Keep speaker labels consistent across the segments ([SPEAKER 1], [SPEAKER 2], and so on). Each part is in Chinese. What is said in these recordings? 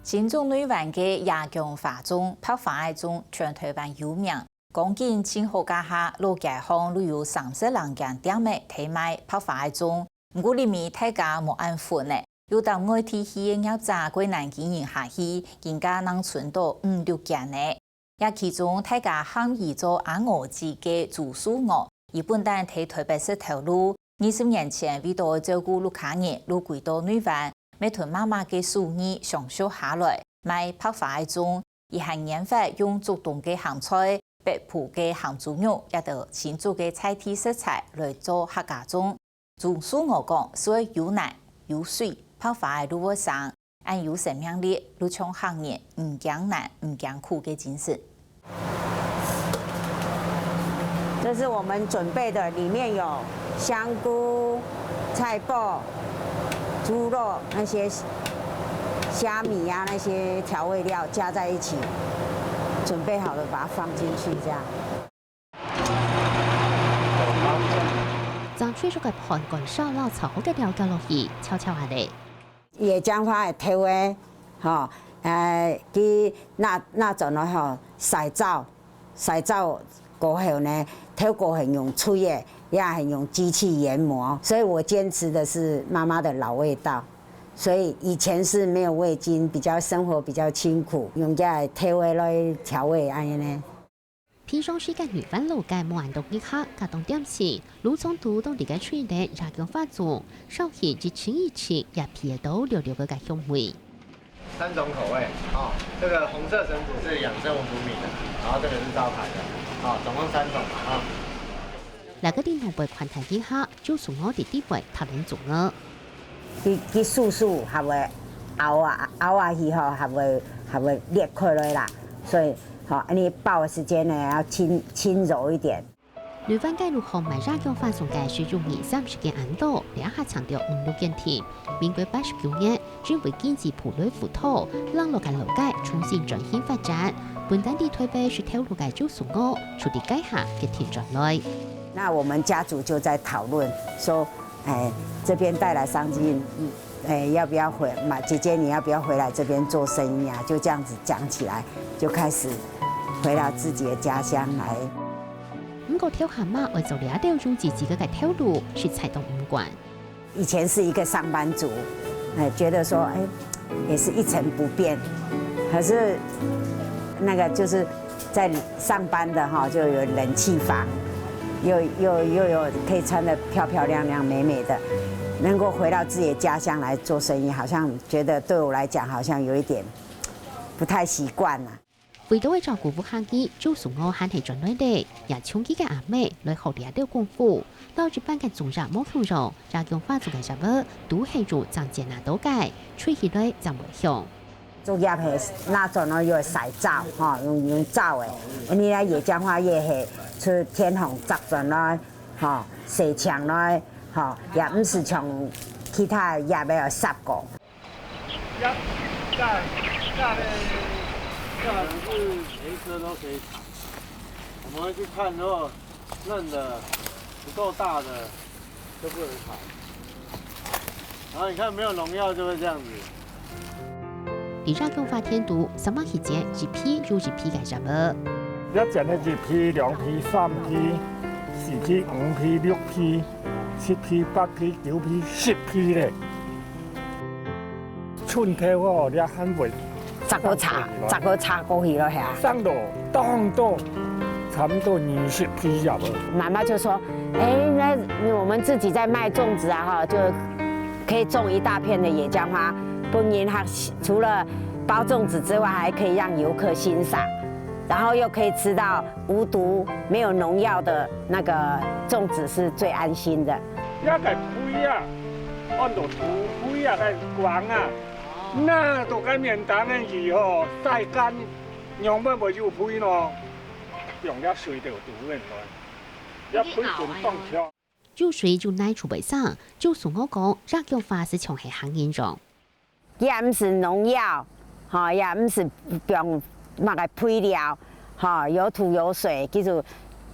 [SPEAKER 1] 新竹内湾嘅亚强花种泡花爱种全台湾有名，讲紧清河家下老街坊都有30人间店面提卖泡花爱种，不过里面大家冇按分呢。有到外地去嘅要炸过南京人下去，人家能存到5-6间呢。也其中大家喊伊做阿鹅子嘅竹树鹅，伊本单喺台北市头路，20年前为到照顾路卡人，路轨到内湾。每屯妈妈嘅树叶上修下来，卖泡花爱种，伊还研发用竹动嘅咸菜、白蒲嘅咸猪肉，也到新竹嘅菜地食材来做客家种。竹树我讲，所以有奶有水，泡花爱路上，按有生命力，路从行业唔惊难唔惊苦嘅精神。
[SPEAKER 2] 这是我们准备的，里面有香菇、菜脯。猪肉那些虾米呀、那些调味料加在一起，准备好了把它放进去，这样。
[SPEAKER 3] 將吹出嘅盤乾燒撈炒好嘅料加落去，悄悄下嚟。
[SPEAKER 2] 野薑花嘅調味，佢那種咧洗澡過後呢，調過後用吹嘅。也很用機器研磨，所以我堅持的是媽媽的老味道。所以以前是沒有味精，比較生活比較清苦，用嘅調味來調味安尼呢。
[SPEAKER 3] 平常時間魚販路街冇人到幾刻，加當點時，魯總督都離開吹咧，也強發作，稍後至清一清，也皮到溜溜嘅香味。
[SPEAKER 4] 3種口味，這個紅色繩子是養生無毒米的，然後這個是招牌的，總共3種啊。
[SPEAKER 3] 嗱，嗰啲農輩群體之下，就從我哋啲位討論做咯。
[SPEAKER 2] 佢素係會熬去後係會裂開來啦，所以你爆嘅時間呢要輕柔一點。
[SPEAKER 3] 女灣街路巷賣炸醬飯送嘅是用20-30件銀多，兩下強調5-6件甜。民國89年，轉為經濟普類輔土，讓路街重新轉型發展。本單地台北是條路街就送我，處理街下嘅甜轉來。
[SPEAKER 2] 那我們家族就在討論說，這邊帶來商機，要不要回？姐姐你要不要回來這邊做生意啊？就這樣子講起來，就開始回到自己的家鄉來。
[SPEAKER 3] 不過跳蛤蟆為做了掉入自己嘅條路是踩動唔慣。
[SPEAKER 2] 以前是一個上班族，覺得說，也是一成不變，可是那個就是在上班的哈，就有冷氣房。又有可以穿得漂漂亮亮、美美的，能夠回到自己的家鄉來做生意，好像覺得對我來講好像有一點不太習慣啦。
[SPEAKER 3] 為到照顧不客氣，就送我喊係轉來的，也衝擊嘅阿妹來學啲啲功夫，到住班嘅總日冇空用，就用花做嘅什麼都係做長節拿到嘅，吹起來就冇響。
[SPEAKER 2] 竹葉係那種呢要洗皂，用皂嘅，你咧野薑花葉係出天紅雜盡啦，洗牆啦，也唔是像其他葉要有濕過。
[SPEAKER 5] 葉是每一顆都可以炒，我們會去看，如果嫩的不夠大的就不能炒。然後你看沒有農藥就會這樣子。
[SPEAKER 3] 而家講法天度，什麼時節一批又一批嘅什麼？
[SPEAKER 6] 一整係1批、2批、3批、4批、5批、6批、7批、8批、9批、10批咧。春天我哋喊為
[SPEAKER 2] 10個茶過去了係啊。
[SPEAKER 6] 上到當到差唔多20批入了。
[SPEAKER 2] 媽媽就說：那我們自己在賣粽子啊，就可以種一大片的野薑花。本人他除了包粽子之外，還可以讓遊客欣賞，然後又可以吃到無毒、沒有農藥的那個粽子，是最安心的。
[SPEAKER 6] 一個灰啊，按到土灰啊嘅光啊，那都個面蛋嘅魚吼曬乾，用乜咪就灰咯，用一水就毒嘅來，一灰就當跳。
[SPEAKER 3] 就水就奶出北上，就送我講，炸醬花是從係行嚴重。
[SPEAKER 2] 也唔是農藥，也唔是用乜個配料，有土有水，叫做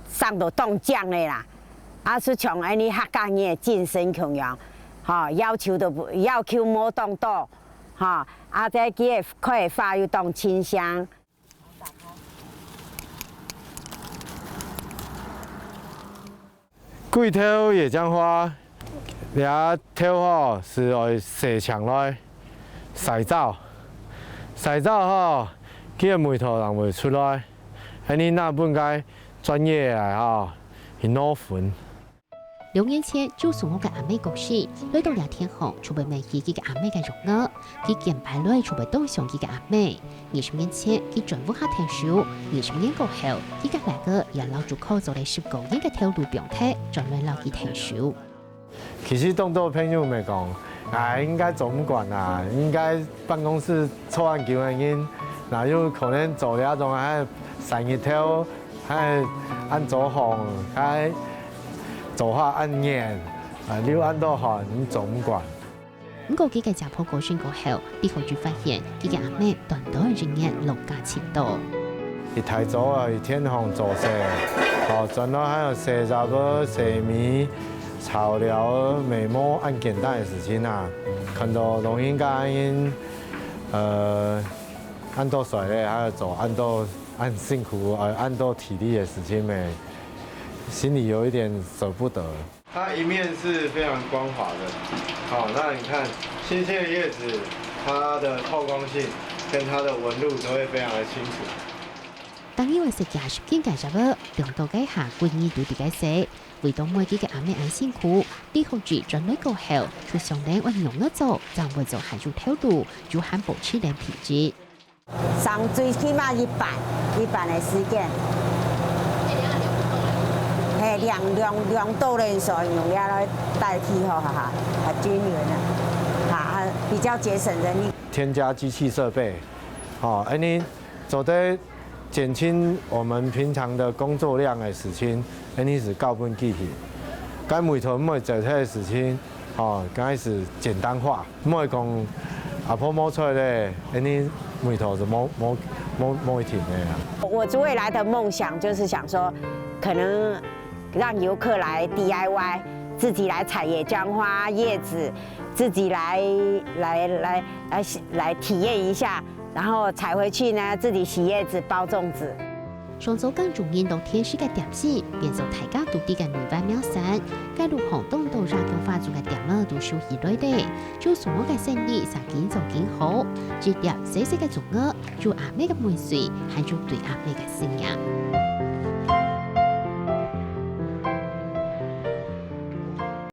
[SPEAKER 2] 上到凍醬的啦。啊，是從安尼客家人嘅精神強養，要求冇凍多，哈，啊，这个可会发又动清香。
[SPEAKER 5] 桂头野姜花，俩头吼是来洗墙内洗澡，洗澡吼，佢个霉头人袂出来，安尼那本该专业来吼去弄粉。
[SPEAKER 3] 2年前，就从我嘅阿妹故事，來到聊天後，儲備未記佢嘅阿妹嘅容額，佢鍵盤內儲備當上佢嘅阿妹。20年前，佢轉屋下聽書，20年過後，佢嘅兩個也留住靠做嚟19年嘅條路表態，轉來留佢聽書。
[SPEAKER 5] 其實當多朋友咪講，應該總管啊，應該辦公室錯案叫人因，那有可能做了種係生日條，係按做行，係。 做下按年，你按到好，你總管。
[SPEAKER 3] 不過佢嘅家婆過身過後，啲後就發現佢嘅阿妹短短1年落家切到。
[SPEAKER 5] 佢太早啊，佢天虹做事，哦，轉到還有洗雜個洗面、炒料、眉毛，按簡單嘅事情啊，看到龍應該按到水咧，還有做按辛苦按到體力嘅事情咩？ 心里有一点舍不得。它一面是非常光滑的，好，那你看新鲜的叶子，它的透光性跟它的纹路都会非常的清楚。
[SPEAKER 3] 當以為食20件嘅時候，兩道嘅下貴二度啲嘅食，為到每幾嘅阿妹安辛苦，啲後住轉來過後，佢上嚟運用一做，就會做下住條路，就很保持靚品質。
[SPEAKER 2] 上最起碼100嘅時間。 嘿，量多的時候用料來代替吼，哈，均勻啊，哈，比較節省人力。
[SPEAKER 5] 添加機器設備，好，安尼做得減輕我們平常的工作量的事情，安尼是高本記起。該每頭每做些事情，哦，剛開始簡單化，唔會講阿婆摸出來咧，安尼每頭就摸一停的。
[SPEAKER 2] 我未來的夢想就是想說，可能。 讓遊客來 DIY， 自己來採野薑花葉子，自己來體驗一下，然後採回去呢，自己洗葉子包粽子。
[SPEAKER 3] 上週剛中年到天時嘅點心，變做大家獨啲嘅女灣苗山，街路行東到讓佢發做嘅點樣都收起來的，就從我嘅生意實見就見好，直接細細嘅種額，做阿妹嘅妹水，係做對阿妹嘅信仰。